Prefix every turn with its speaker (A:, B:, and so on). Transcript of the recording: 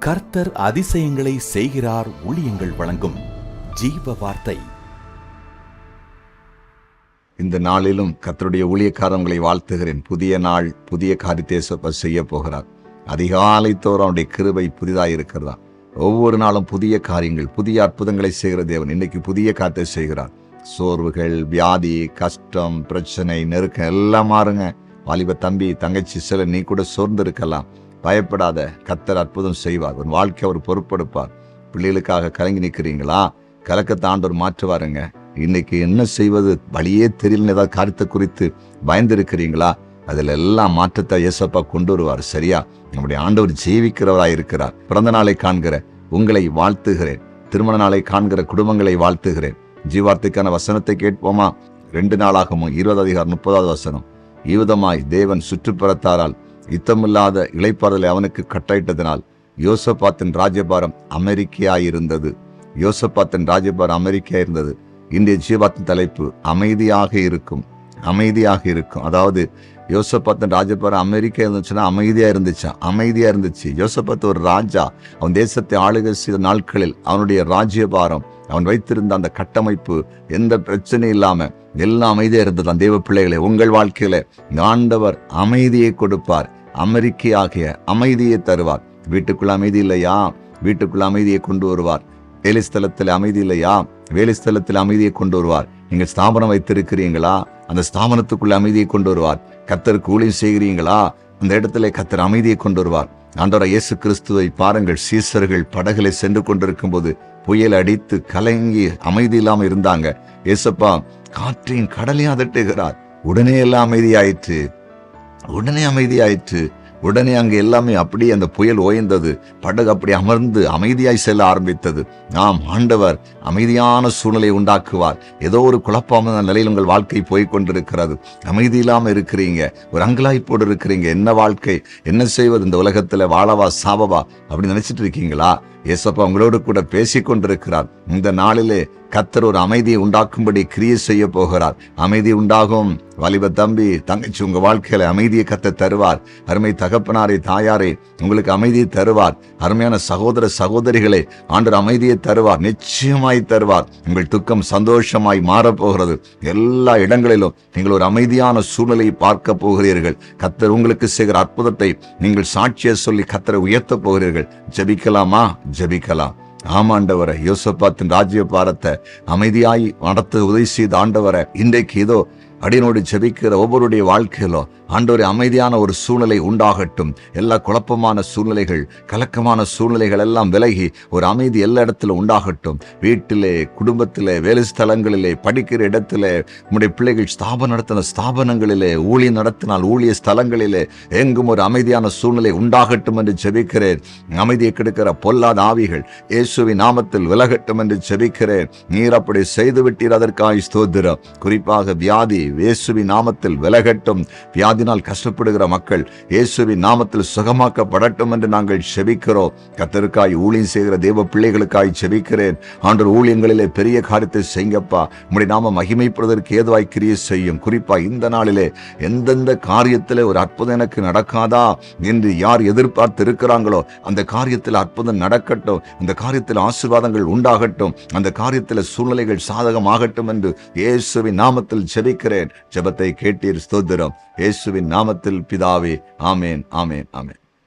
A: கர்த்தர் அதிசயங்களை செய்கிறார். ஊழியங்கள் வழங்கும் ஜீவ வார்த்தை.
B: இந்த நாளிலும் கர்த்தருடைய ஊழியக்காரங்களை வாழ்த்துகிறேன். புதிய நாள், புதிய காரியத்தை செய்ய போகிறார். அதிகாலை தோறும் அவருடைய கிருபை புதிதாக இருக்கிறதா. ஒவ்வொரு நாளும் புதிய காரியங்கள், புதிய அற்புதங்களை செய்கிற தேவன் இன்னைக்கு புதிய காரியத்தை செய்கிறார். சோர்வுகள், வியாதி, கஷ்டம், பிரச்சனை, நெருக்கம் எல்லாம் மாறுங்க. வாலிப தம்பி, தங்கச்சி, சில நீ கூட சோர்ந்து இருக்கலாம். பயப்படாத, கர்த்தர் அற்புதம் செய்வார். உன் வாழ்க்கை அவர் பொறுப்பெடுப்பார். பிள்ளைகளுக்காக கலங்கி நிற்கிறீங்களா? கலக்கத்தை ஆண்டவர் மாற்றுவாருங்க. இன்னைக்கு என்ன செய்வது வழியே தெரியல, ஏதாவது காரியத்தை குறித்து பயந்திருக்கிறீங்களா? அதுல எல்லாம் மாற்றத்தை இயேசப்பா கொண்டு வருவார். சரியா? நம்முடைய ஆண்டவர் ஜீவிக்கிறவராய் இருக்கிறார். பிறந்த நாளை காண்கிற உங்களை வாழ்த்துகிறேன். திருமண நாளை காண்கிற குடும்பங்களை வாழ்த்துகிறேன். ஜீவார்த்தைக்கான வசனத்தை கேட்போமா? 2 நாளாகமும் 20:30 ஈவிதமாய் தேவன் சுற்றுப்புறத்தாரால் யுத்தமில்லாத இளைப்பாறுதலை அவனுக்கு கட்டளையிட்டதனால் யோசபாத்தின் ராஜ்யபாரம் அமெரிக்கையாயிருந்தது. யோசபாத்தின் ராஜ்யபாரம் அமெரிக்கையாயிருந்தது. இன்றைய ஜீவாத்தின் தலைப்பு அமைதியாக இருக்கும். அமைதியாக இருக்கும். அதாவது யோசபாத்தின் ராஜ்யபாரம் அமெரிக்கா இருந்துச்சுன்னா அமைதியா இருந்துச்சு. யோசபாத் ஒரு ராஜா. அவன் தேசத்தை ஆளுகை செய்த நாட்களில் அவனுடைய ராஜ்யபாரம், அவன் வைத்திருந்த அந்த கட்டமைப்பு எந்த பிரச்சனையும் இல்லாம எல்லாம் அமைதியா இருந்தது. அந்த தேவ பிள்ளைகளே, உங்கள் வாழ்க்கையில ஆண்டவர் அமைதியை கொடுப்பார். அமெரிக்கையாகிய அமைதியை தருவார். வீட்டுக்குள்ள அமைதி இல்லையா? வீட்டுக்குள்ள அமைதியை கொண்டு வருவார். வேலைஸ்தலத்தில் அமைதி இல்லையா? வேலைஸ்தலத்தில் அமைதியை கொண்டு வருவார். நீங்கள் ஸ்தாபனம் வைத்திருக்கிறீங்களா? அந்த ஸ்தாபனத்துக்குள்ள அமைதியை கொண்டு வருவார். கர்த்தருக்கு ஊழியம் செய்கிறீங்களா? அந்த இடத்துல கர்த்தர் அமைதியை கொண்டு வருவார். ஆண்டவராகிய இயேசு கிறிஸ்துவை பாருங்கள். சீசர்கள் படகுல சென்று கொண்டிருக்கும் போது புயல் அடித்து கலங்கி அமைதி இல்லாம இருந்தாங்க. இயேசப்பா காற்றையும் கடலையும் அதட்டுகிறார். உடனே எல்லாம் அமைதியாயிற்று. உடனே அங்கே எல்லாமே அப்படி அந்த புயல் ஓய்ந்தது. படகு அப்படி அமர்ந்து அமைதியாய் செல்ல ஆரம்பித்தது. நாம் ஆண்டவர் அமைதியான சூழ்நிலை உண்டாக்குவார். ஏதோ ஒரு குழப்பமான நிலையில் உங்கள் வாழ்க்கை போய்கொண்டிருக்கிறது. அமைதி இல்லாம இருக்கிறீங்க, ஒரு அங்கலாய்ப்போடு இருக்கிறீங்க. என்ன வாழ்க்கை, என்ன செய்வது, இந்த உலகத்துல வாழவா சாவவா அப்படி நினைச்சிட்டு இருக்கீங்களா? இயேசப்பா உங்களோடு கூட பேசிக் கொண்டிருக்கிறார். இந்த நாளிலே கர்த்தர் ஒரு அமைதியை உண்டாக்கும்படி கிரியை செய்ய போகிறார். அமைதி உண்டாகும். வாலிப தம்பி, தங்கச்சி, உங்க வாழ்க்கையில அமைதியை கர்த்தர் தருவார். அருமை தகப்பனாரே, தாயாரே, உங்களுக்கு அமைதியை தருவார். அருமையான சகோதர சகோதரிகளே, ஆண்டவர் அமைதியை தருவார். நிச்சயமாய் தருவார். உங்கள் துக்கம் சந்தோஷமாய் மாறப்போகிறது. எல்லா இடங்களிலும் நீங்கள் ஒரு அமைதியான சூழ்நிலையை பார்க்க போகிறீர்கள். கர்த்தர் உங்களுக்கு செய்கிற அற்புதத்தை நீங்கள் சாட்சியை சொல்லி கர்த்தரை உயர்த்த போகிறீர்கள். ஜெபிக்கலாமா? ஜெபிக்கலாம். ஆமாண்டவரை, யோசபாத்தின் ராஜ்யபாரத்தை அமைதியாய் நடத்த உதவி செய்த ஆண்டவரை, இன்றைக்கு இதோ அடினோடு ஜெபிக்கிற ஒவ்வொருடைய வாழ்க்கையிலும் ஆண்டவரே அமைதியான ஒரு சூழ்நிலை உண்டாகட்டும். எல்லா குழப்பமான சூழ்நிலைகள், கலக்கமான சூழ்நிலைகள் எல்லாம் விலகி ஒரு அமைதி எல்லா இடத்துல உண்டாகட்டும். வீட்டிலே, குடும்பத்திலே, வேலை ஸ்தலங்களிலே, படிக்கிற இடத்திலே, நம்முடைய பிள்ளைகள் ஸ்தாபனம் நடத்தின ஸ்தாபனங்களிலே, ஊழியம் நடத்தினால் ஊழிய ஸ்தலங்களிலே எங்கும் ஒரு அமைதியான சூழ்நிலை உண்டாகட்டும் என்று ஜெபிக்கிறேன். அமைதியை கெடுக்கிற பொல்லாத ஆவிகள் இயேசுவின் நாமத்தில் விலகட்டும் என்று ஜெபிக்கிறேன். நீர் அப்படி செய்து விட்டீர், அதற்காக ஸ்தோத்திரம். குறிப்பாக வியாதி இயேசுவின் நாமத்தில் விலகட்டும். வியாதினால் கஷ்டப்படுகிற மக்கள் இயேசுவின் நாமத்தில் சுகமாக்கப்படட்டும் என்று நாங்கள் செபிக்கிறோம். கர்த்தருக்காய் ஊழியம் செய்கிற தேவ பிள்ளைகளுக்காய் செபிக்கிறேன். ஆண்டவர் ஊழியங்களிலே பெரிய காரியத்தை செய்யுங்கப்பா. உம்முடைய நாம மகிமைப்படுவதற்கு ஏதுவாய் கிரியை செய்யும். குறிப்பா இந்த நாளிலே எந்தெந்த காரியத்திலே ஒரு அற்புதம் எனக்கு நடக்காதா என்று யார் எதிர்பார்த்து இருக்கிறாங்களோ அந்த காரியத்தில் அற்புதம் நடக்கட்டும். அந்த காரியத்தில் ஆசீர்வாதங்கள் உண்டாகட்டும். அந்த காரியத்தில் சூழ்நிலைகள் சாதகமாகட்டும் என்று இயேசுவின் நாமத்தில் ஜெபிக்கிறேன். ஜெபத்தை கேட்டீர், ஸ்தோத்திரம். இயேசுவின் நாமத்தில் பிதாவே, ஆமேன், ஆமேன், ஆமேன்.